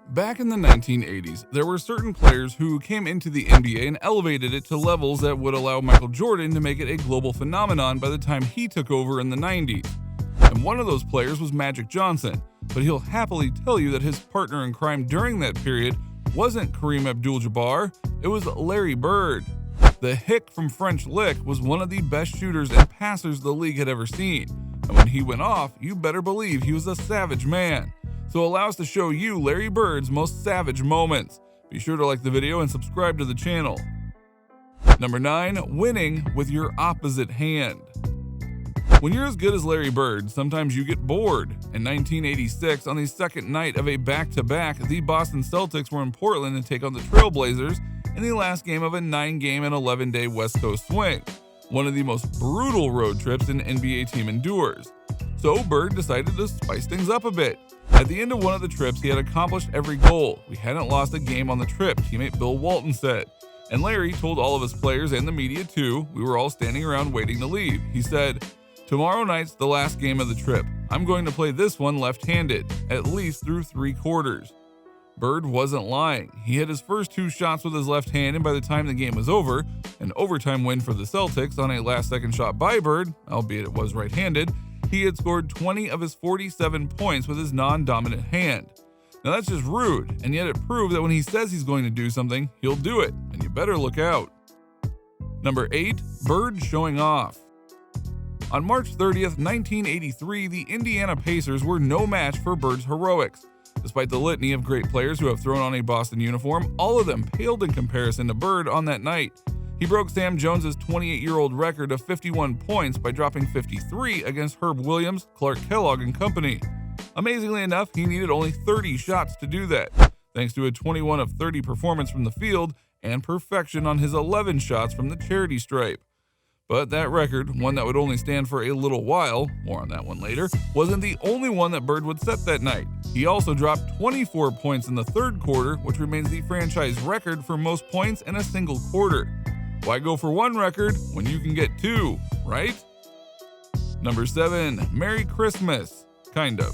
Back in the 1980s, there were certain players who came into the NBA and elevated it to levels that would allow Michael Jordan to make it a global phenomenon by the time he took over in the 90s. And one of those players was Magic Johnson, but he'll happily tell you that his partner in crime during that period wasn't Kareem Abdul-Jabbar, it was Larry Bird. The hick from French Lick was one of the best shooters and passers the league had ever seen, and when he went off, you better believe he was a savage man. So allow us to show you Larry Bird's most savage moments. Be sure to like the video and subscribe to the channel. Number 9. Winning with your opposite hand. When you're as good as Larry Bird, sometimes you get bored. In 1986, on the second night of a back-to-back, the Boston Celtics were in Portland to take on the Trailblazers in the last game of a 9-game and 11-day West Coast swing, one of the most brutal road trips an NBA team endures. So Bird decided to spice things up a bit. At the end of one of the trips, he had accomplished every goal. We hadn't lost a game on the trip, teammate Bill Walton said. And Larry told all of his players and the media too. We were all standing around waiting to leave. He said, "Tomorrow night's the last game of the trip. I'm going to play this one left-handed, at least through 3 quarters." Bird wasn't lying. He hit his first 2 shots with his left hand, and by the time the game was over, an overtime win for the Celtics on a last-second shot by Bird, albeit it was right-handed, he had scored 20 of his 47 points with his non-dominant hand. Now that's just rude, and yet it proved that when he says he's going to do something, he'll do it, and you better look out. Number 8. Bird showing off. On March 30th, 1983, the Indiana Pacers were no match for Bird's heroics. Despite the litany of great players who have thrown on a Boston uniform, all of them paled in comparison to Bird on that night. He broke Sam Jones's 28-year-old record of 51 points by dropping 53 against Herb Williams, Clark Kellogg, and company. Amazingly enough, he needed only 30 shots to do that, thanks to a 21 of 30 performance from the field and perfection on his 11 shots from the charity stripe. But that record, one that would only stand for a little while, more on that one later, wasn't the only one that Bird would set that night. He also dropped 24 points in the third quarter, which remains the franchise record for most points in a single quarter. Why go for one record when you can get 2, right? Number 7. Merry Christmas. Kind of.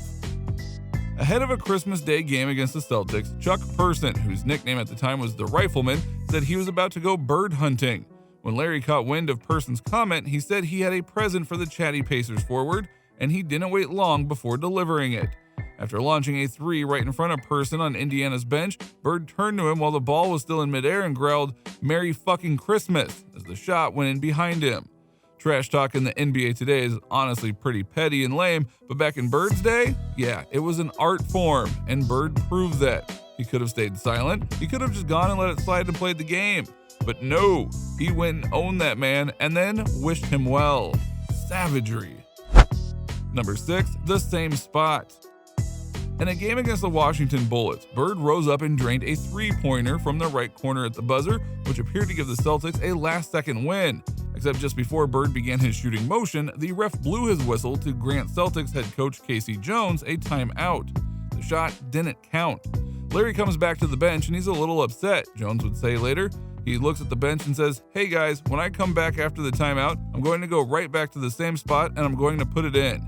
Ahead of a Christmas Day game against the Celtics, Chuck Person, whose nickname at the time was the Rifleman, said he was about to go bird hunting. When Larry caught wind of Person's comment, he said he had a present for the chatty Pacers forward, and he didn't wait long before delivering it. After launching a 3 right in front of Person on Indiana's bench, Bird turned to him while the ball was still in midair and growled, "Merry fucking Christmas," as the shot went in behind him. Trash talk in the NBA today is honestly pretty petty and lame, but back in Bird's day, yeah, it was an art form, and Bird proved that. He could have stayed silent, he could have just gone and let it slide and played the game. But no, he went and owned that man and then wished him well. Savagery. Number 6. The same spot. In a game against the Washington Bullets, Bird rose up and drained a 3-pointer from the right corner at the buzzer, which appeared to give the Celtics a last-second win. Except just before Bird began his shooting motion, the ref blew his whistle to grant Celtics head coach Casey Jones a timeout. The shot didn't count. Larry comes back to the bench and he's a little upset, Jones would say later. He looks at the bench and says, "Hey guys, when I come back after the timeout, I'm going to go right back to the same spot and I'm going to put it in."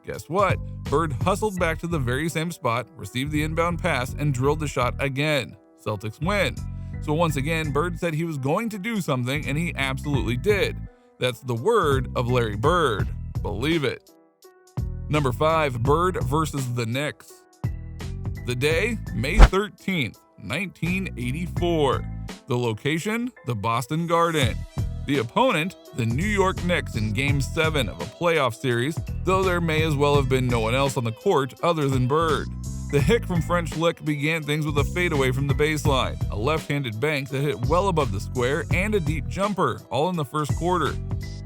Guess what? Bird hustled back to the very same spot, received the inbound pass, and drilled the shot again. Celtics win. So once again, Bird said he was going to do something, and he absolutely did. That's the word of Larry Bird. Believe it. Number 5. Bird versus the Knicks. The day, May 13th, 1984. The location, the Boston Garden. The opponent, the New York Knicks in Game 7 of a playoff series, though there may as well have been no one else on the court other than Bird. The hick from French Lick began things with a fadeaway from the baseline, a left-handed bank that hit well above the square, and a deep jumper, all in the first quarter.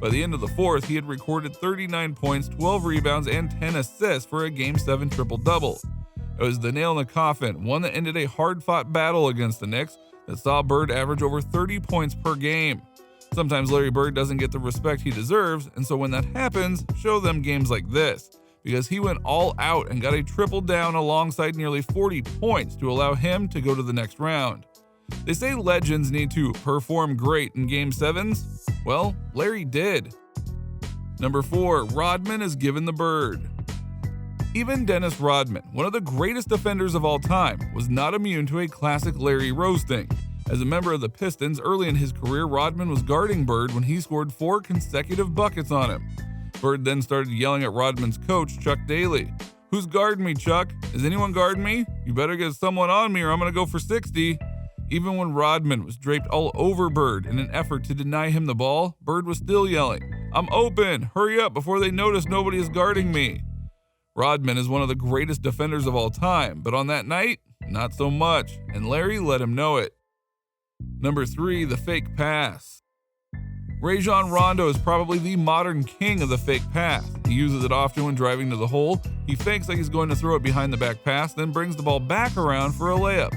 By the end of the fourth, he had recorded 39 points, 12 rebounds, and 10 assists for a Game 7 triple-double. It was the nail in the coffin, one that ended a hard-fought battle against the Knicks that saw Bird average over 30 points per game. Sometimes Larry Bird doesn't get the respect he deserves, and so when that happens, show them games like this, because he went all out and got a triple down alongside nearly 40 points to allow him to go to the next round. They say legends need to perform great in Game 7s. Well, Larry did. Number 4. Rodman is given the bird. Even Dennis Rodman, one of the greatest defenders of all time, was not immune to a classic Larry roasting. As a member of the Pistons early in his career, Rodman was guarding Bird when he scored 4 consecutive buckets on him. Bird then started yelling at Rodman's coach, Chuck Daly. "Who's guarding me, Chuck? Is anyone guarding me? You better get someone on me or I'm going to go for 60. Even when Rodman was draped all over Bird in an effort to deny him the ball, Bird was still yelling, "I'm open! Hurry up before they notice nobody is guarding me." Rodman is one of the greatest defenders of all time, but on that night, not so much, and Larry let him know it. Number 3, the fake pass. Rajon Rondo is probably the modern king of the fake pass. He uses it often when driving to the hole. He fakes like he's going to throw it behind the back pass, then brings the ball back around for a layup.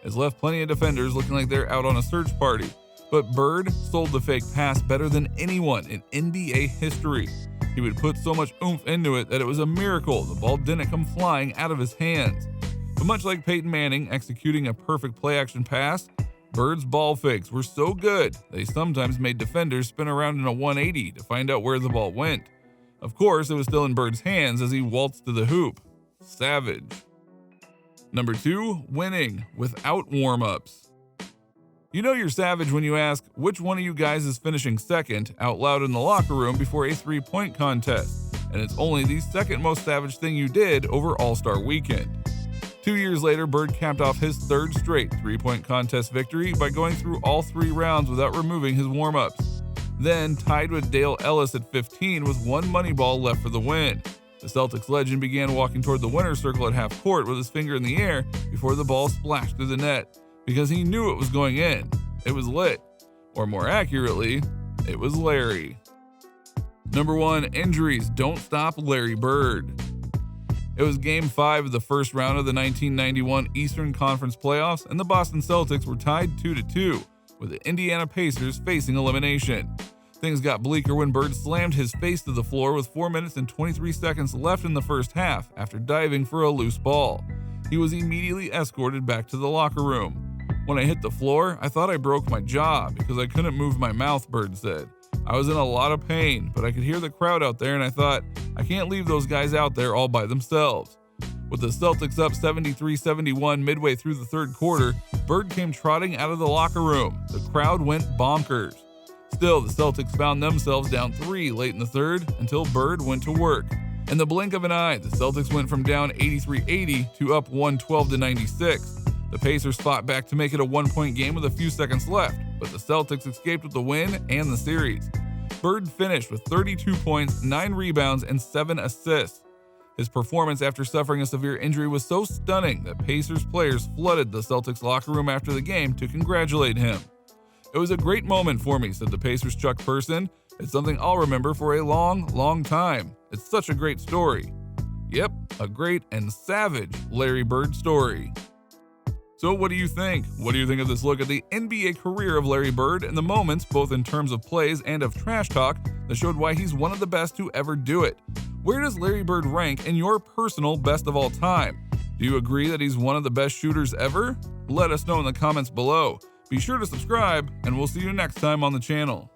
It's left plenty of defenders looking like they're out on a search party. But Bird sold the fake pass better than anyone in NBA history. He would put so much oomph into it that it was a miracle the ball didn't come flying out of his hands. But much like Peyton Manning executing a perfect play-action pass, Bird's ball fakes were so good they sometimes made defenders spin around in a 180 to find out where the ball went. Of course, it was still in Bird's hands as he waltzed to the hoop. Savage. Number 2, winning without warm-ups. You know you're savage when you ask, which one of you guys is finishing second out loud in the locker room before a 3-point contest, and it's only the second most savage thing you did over All-Star Weekend. 2 years later, Bird capped off his 3rd straight 3-point contest victory by going through all 3 rounds without removing his warm-ups. Then, tied with Dale Ellis at 15 with 1 money ball left for the win. The Celtics legend began walking toward the winner's circle at half court with his finger in the air before the ball splashed through the net, because he knew it was going in. It was lit. Or more accurately, it was Larry. Number 1, injuries don't stop Larry Bird. It was Game 5 of the first round of the 1991 Eastern Conference Playoffs, and the Boston Celtics were tied 2-2, with the Indiana Pacers facing elimination. Things got bleaker when Bird slammed his face to the floor with 4 minutes and 23 seconds left in the first half after diving for a loose ball. He was immediately escorted back to the locker room. "When I hit the floor, I thought I broke my jaw because I couldn't move my mouth," Bird said. "I was in a lot of pain, but I could hear the crowd out there and I thought, I can't leave those guys out there all by themselves." With the Celtics up 73-71 midway through the 3rd quarter, Bird came trotting out of the locker room. The crowd went bonkers. Still, the Celtics found themselves down 3 late in the 3rd until Bird went to work. In the blink of an eye, the Celtics went from down 83-80 to up 112-96. The Pacers fought back to make it a 1-point game with a few seconds left, but the Celtics escaped with the win and the series. Bird finished with 32 points, 9 rebounds, and 7 assists. His performance after suffering a severe injury was so stunning that Pacers players flooded the Celtics locker room after the game to congratulate him. "It was a great moment for me," said the Pacers' Chuck Person. "It's something I'll remember for a long, long time. It's such a great story." Yep, a great and savage Larry Bird story. So what do you think? What do you think of this look at the NBA career of Larry Bird and the moments, both in terms of plays and of trash talk, that showed why he's one of the best to ever do it? Where does Larry Bird rank in your personal best of all time? Do you agree that he's one of the best shooters ever? Let us know in the comments below. Be sure to subscribe, and we'll see you next time on the channel.